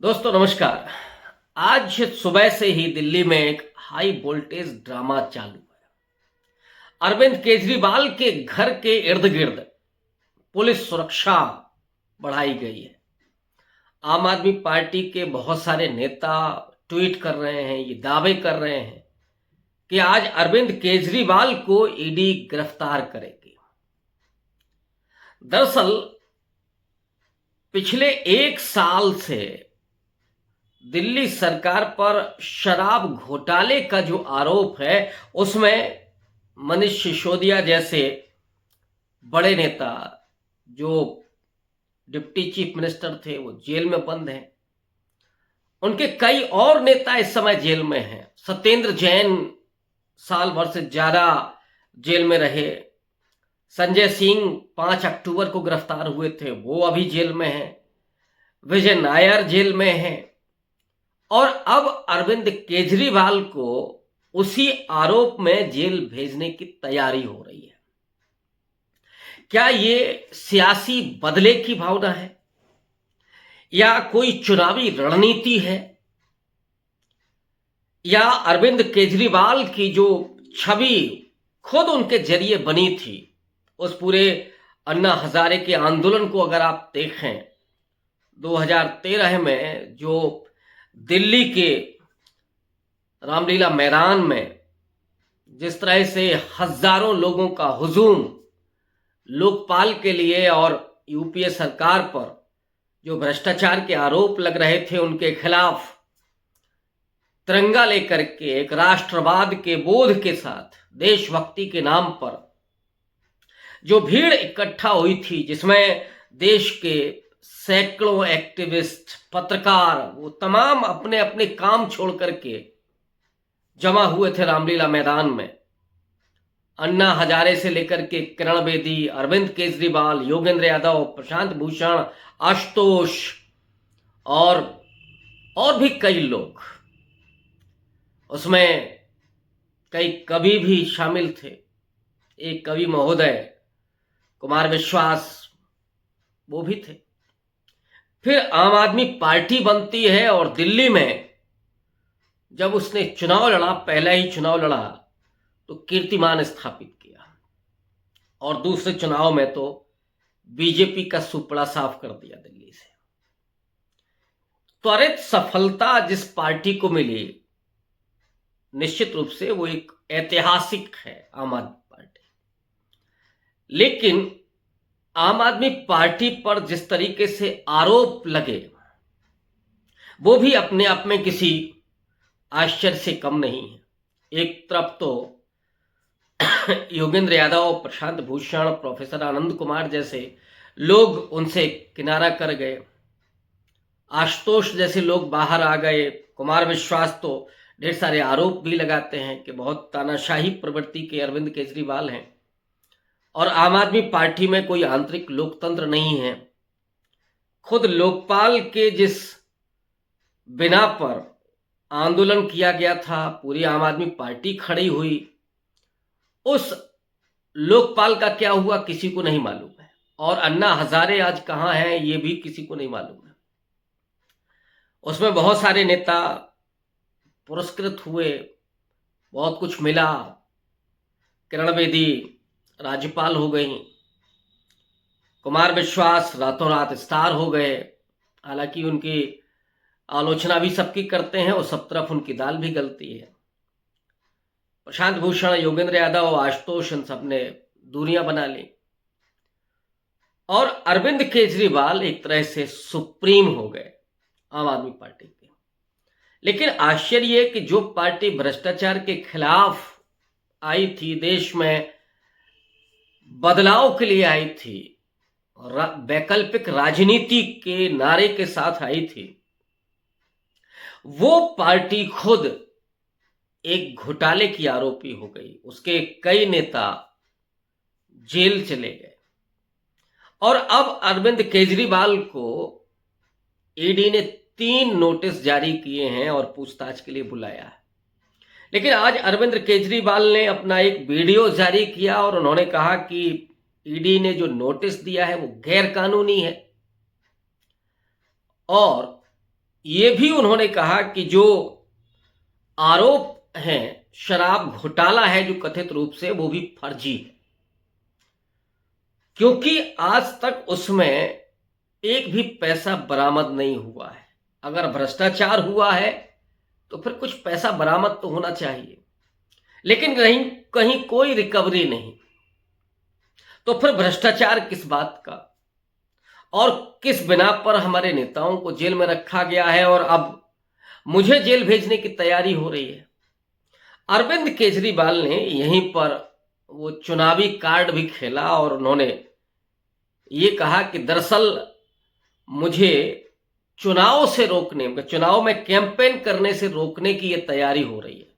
दोस्तों नमस्कार। आज सुबह से ही दिल्ली में एक हाई वोल्टेज ड्रामा चालू है। अरविंद केजरीवाल के घर के इर्द गिर्द पुलिस सुरक्षा बढ़ाई गई है। आम आदमी पार्टी के बहुत सारे नेता ट्वीट कर रहे हैं, ये दावे कर रहे हैं कि आज अरविंद केजरीवाल को ईडी गिरफ्तार करेगी। दरअसल पिछले एक साल से दिल्ली सरकार पर शराब घोटाले का जो आरोप है उसमें मनीष सिसोदिया जैसे बड़े नेता जो डिप्टी चीफ मिनिस्टर थे वो जेल में बंद हैं। उनके कई और नेता इस समय जेल में हैं। सत्येंद्र जैन साल भर से ज्यादा जेल में रहे। संजय सिंह 5 अक्टूबर को गिरफ्तार हुए थे, वो अभी जेल में हैं। विजय नायर जेल में हैं और अब अरविंद केजरीवाल को उसी आरोप में जेल भेजने की तैयारी हो रही है। क्या ये सियासी बदले की भावना है या कोई चुनावी रणनीति है या अरविंद केजरीवाल की जो छवि खुद उनके जरिए बनी थी, उस पूरे अन्ना हजारे के आंदोलन को अगर आप देखें 2013 में जो दिल्ली के रामलीला मैदान में जिस तरह से हजारों लोगों का हुजूम लोकपाल के लिए और यूपीए सरकार पर जो भ्रष्टाचार के आरोप लग रहे थे उनके खिलाफ तिरंगा लेकर के एक राष्ट्रवाद के बोध के साथ देशभक्ति के नाम पर जो भीड़ इकट्ठा हुई थी, जिसमें देश के सैकड़ों एक्टिविस्ट, पत्रकार, वो तमाम अपने अपने काम छोड़ करके जमा हुए थे रामलीला मैदान में। अन्ना हजारे से लेकर के किरण बेदी, अरविंद केजरीवाल, योगेंद्र यादव, प्रशांत भूषण, आशुतोष और भी कई लोग, उसमें कई कवि भी शामिल थे। एक कवि महोदय कुमार विश्वास वो भी थे। फिर आम आदमी पार्टी बनती है और दिल्ली में जब उसने चुनाव लड़ा, पहला ही चुनाव लड़ा तो कीर्तिमान स्थापित किया और दूसरे चुनाव में तो बीजेपी का सुपड़ा साफ कर दिया दिल्ली से। त्वरित सफलता जिस पार्टी को मिली, निश्चित रूप से वो एक ऐतिहासिक है आम आदमी पार्टी। लेकिन आम आदमी पार्टी पर जिस तरीके से आरोप लगे वो भी अपने आप में किसी आश्चर्य से कम नहीं है। एक तरफ तो योगेंद्र यादव, प्रशांत भूषण, प्रोफेसर आनंद कुमार जैसे लोग उनसे किनारा कर गए, आशुतोष जैसे लोग बाहर आ गए, कुमार विश्वास तो ढेर सारे आरोप भी लगाते हैं कि बहुत तानाशाही प्रवृत्ति के अरविंद केजरीवाल हैं और आम आदमी पार्टी में कोई आंतरिक लोकतंत्र नहीं है। खुद लोकपाल के जिस बिना पर आंदोलन किया गया था, पूरी आम आदमी पार्टी खड़ी हुई, उस लोकपाल का क्या हुआ किसी को नहीं मालूम है और अन्ना हजारे आज कहां हैं ये भी किसी को नहीं मालूम है। उसमें बहुत सारे नेता पुरस्कृत हुए, बहुत कुछ मिला। किरण बेदी राज्यपाल हो गई, कुमार विश्वास रातों रात स्टार हो गए। हालांकि उनकी आलोचना भी सबकी करते हैं और सब तरफ उनकी दाल भी गलती है। प्रशांत भूषण, योगेंद्र यादव, आशुतोष, इन सब ने दूरियां बना ली और अरविंद केजरीवाल एक तरह से सुप्रीम हो गए आम आदमी पार्टी के। लेकिन आश्चर्य है कि जो पार्टी भ्रष्टाचार के खिलाफ आई थी, देश में बदलाव के लिए आई थी, वैकल्पिक राजनीति के नारे के साथ आई थी, वो पार्टी खुद एक घोटाले की आरोपी हो गई। उसके कई नेता जेल चले गए और अब अरविंद केजरीवाल को ईडी ने 3 नोटिस जारी किए हैं और पूछताछ के लिए बुलाया है। लेकिन आज अरविंद केजरीवाल ने अपना एक वीडियो जारी किया और उन्होंने कहा कि ईडी ने जो नोटिस दिया है वो गैर कानूनी है और ये भी उन्होंने कहा कि जो आरोप हैं शराब घोटाला है जो कथित रूप से, वो भी फर्जी है, क्योंकि आज तक उसमें एक भी पैसा बरामद नहीं हुआ है। अगर भ्रष्टाचार हुआ है तो फिर कुछ पैसा बरामद तो होना चाहिए, लेकिन कहीं कहीं कोई रिकवरी नहीं। तो फिर भ्रष्टाचार किस बात का, और किस बिना पर हमारे नेताओं को जेल में रखा गया है और अब मुझे जेल भेजने की तैयारी हो रही है। अरविंद केजरीवाल ने यहीं पर वो चुनावी कार्ड भी खेला और उन्होंने ये कहा कि दरअसल मुझे चुनाव से रोकने, चुनाव में कैंपेन करने से रोकने की ये तैयारी हो रही है,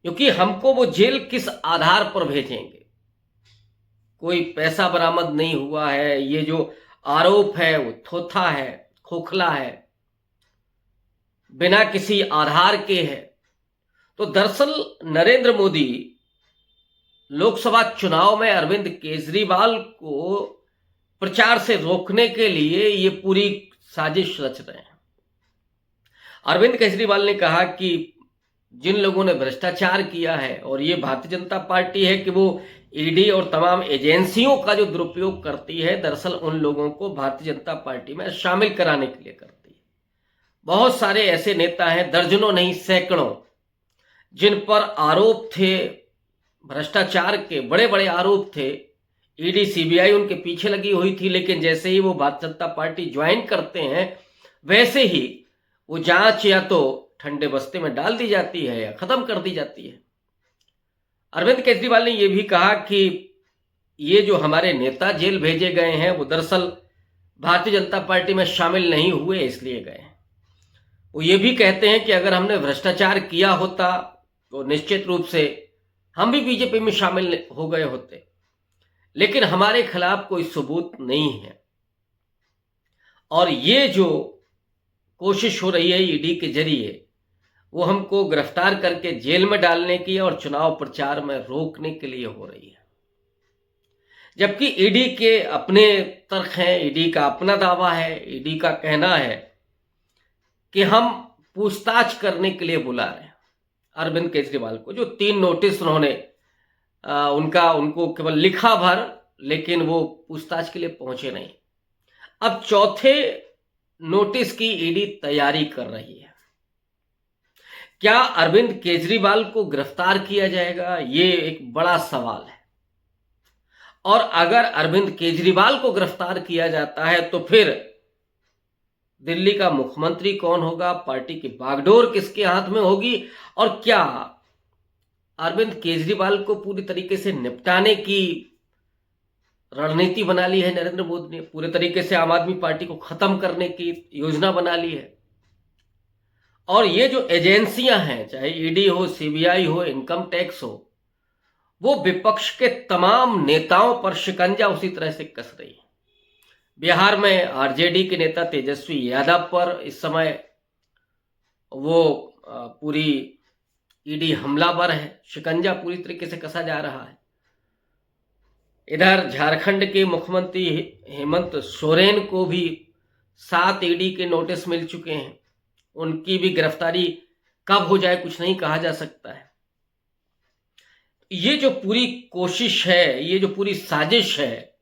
क्योंकि हमको वो जेल किस आधार पर भेजेंगे। कोई पैसा बरामद नहीं हुआ है, ये जो आरोप है वो थोथा है, खोखला है, बिना किसी आधार के है। तो दरअसल नरेंद्र मोदी लोकसभा चुनाव में अरविंद केजरीवाल को प्रचार से रोकने के लिए ये पूरी साजिश रच रहे हैं। अरविंद केजरीवाल ने कहा कि जिन लोगों ने भ्रष्टाचार किया है, और ये भारतीय जनता पार्टी है कि वो ईडी और तमाम एजेंसियों का जो दुरुपयोग करती है, दरअसल उन लोगों को भारतीय जनता पार्टी में शामिल कराने के लिए करती है। बहुत सारे ऐसे नेता हैं, दर्जनों नहीं सैकड़ों, जिन पर आरोप थे भ्रष्टाचार के, बड़े बड़े आरोप थे। ईडी सीबीआई उनके पीछे लगी हुई थी, लेकिन जैसे ही वो भारतीय जनता पार्टी ज्वाइन करते हैं वैसे ही वो जांच या तो ठंडे बस्ते में डाल दी जाती है या खत्म कर दी जाती है। अरविंद केजरीवाल ने यह भी कहा कि ये जो हमारे नेता जेल भेजे गए हैं वो दरअसल भारतीय जनता पार्टी में शामिल नहीं हुए इसलिए गए हैं। वो ये भी कहते हैं कि अगर हमने भ्रष्टाचार किया होता तो निश्चित रूप से हम भी बीजेपी में शामिल हो गए होते, लेकिन हमारे खिलाफ कोई सबूत नहीं है। और ये जो कोशिश हो रही है ईडी के जरिए, वो हमको गिरफ्तार करके जेल में डालने की और चुनाव प्रचार में रोकने के लिए हो रही है। जबकि ईडी के अपने तर्क हैं, ईडी का अपना दावा है, ईडी का कहना है कि हम पूछताछ करने के लिए बुला रहे हैं अरविंद केजरीवाल को। जो 3 नोटिस उन्होंने उनको केवल लिखा भर, लेकिन वो पूछताछ के लिए पहुंचे नहीं। अब चौथे नोटिस की ईडी तैयारी कर रही है। क्या अरविंद केजरीवाल को गिरफ्तार किया जाएगा, ये एक बड़ा सवाल है। और अगर अरविंद केजरीवाल को गिरफ्तार किया जाता है तो फिर दिल्ली का मुख्यमंत्री कौन होगा, पार्टी की बागडोर किसके हाथ में होगी, और क्या अरविंद केजरीवाल को पूरी तरीके से निपटाने की रणनीति बना ली है नरेंद्र मोदी ने, पूरे तरीके से आम आदमी पार्टी को खत्म करने की योजना बना ली है। और ये जो एजेंसियां हैं, चाहे ईडी हो, सीबीआई हो, इनकम टैक्स हो, वो विपक्ष के तमाम नेताओं पर शिकंजा उसी तरह से कस रही है। बिहार में आरजेडी के नेता तेजस्वी यादव पर इस समय वो पूरी ईडी हमलावर है, शिकंजा पूरी तरीके से कसा जा रहा है। इधर झारखंड के मुख्यमंत्री हेमंत सोरेन को भी 7 ईडी के नोटिस मिल चुके हैं। उनकी भी गिरफ्तारी कब हो जाए कुछ नहीं कहा जा सकता है। ये जो पूरी कोशिश है, ये जो पूरी साजिश है,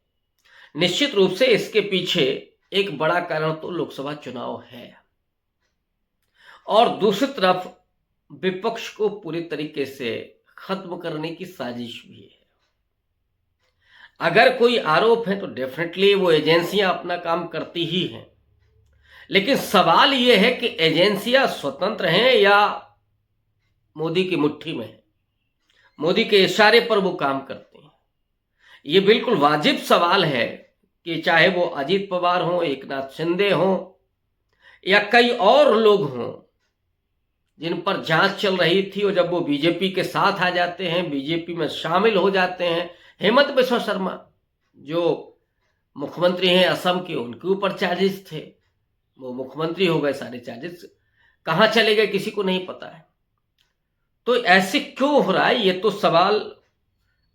निश्चित रूप से इसके पीछे एक बड़ा कारण तो लोकसभा चुनाव है, और दूसरी तरफ विपक्ष को पूरी तरीके से खत्म करने की साजिश भी है। अगर कोई आरोप है तो डेफिनेटली वो एजेंसियां अपना काम करती ही हैं, लेकिन सवाल ये है कि एजेंसियां स्वतंत्र हैं या मोदी की मुट्ठी में है, मोदी के इशारे पर वो काम करते हैं। ये बिल्कुल वाजिब सवाल है कि चाहे वो अजीत पवार हो, एकनाथ शिंदे हो, या कई और लोग हों जिन पर जांच चल रही थी, और जब वो बीजेपी के साथ आ जाते हैं, बीजेपी में शामिल हो जाते हैं। हेमंत बिस्वा शर्मा जो मुख्यमंत्री हैं असम के, उनके ऊपर चार्जेस थे, वो मुख्यमंत्री हो गए, सारे चार्जेस कहां चले गए किसी को नहीं पता है। तो ऐसे क्यों हो रहा है, ये तो सवाल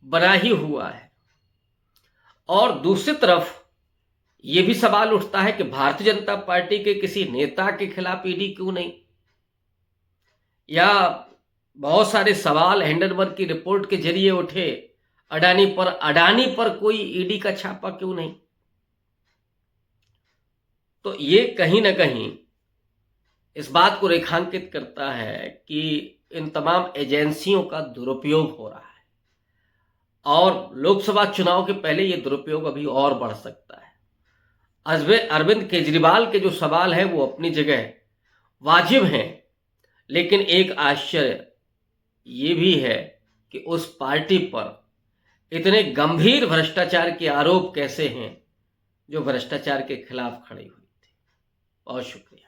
बना ही हुआ है। और दूसरी तरफ ये भी सवाल उठता है कि भारतीय जनता पार्टी के किसी नेता के खिलाफ ईडी क्यों नहीं, या बहुत सारे सवाल हिंडनबर्ग की रिपोर्ट के जरिए उठे अडानी पर कोई ईडी का छापा क्यों नहीं। तो ये कहीं ना कहीं इस बात को रेखांकित करता है कि इन तमाम एजेंसियों का दुरुपयोग हो रहा है, और लोकसभा चुनाव के पहले ये दुरुपयोग अभी और बढ़ सकता है। अरविंद केजरीवाल के जो सवाल है वो अपनी जगह वाजिब हैं, लेकिन एक आश्चर्य ये भी है कि उस पार्टी पर इतने गंभीर भ्रष्टाचार के आरोप कैसे हैं जो भ्रष्टाचार के खिलाफ खड़ी हुई थी। बहुत शुक्रिया।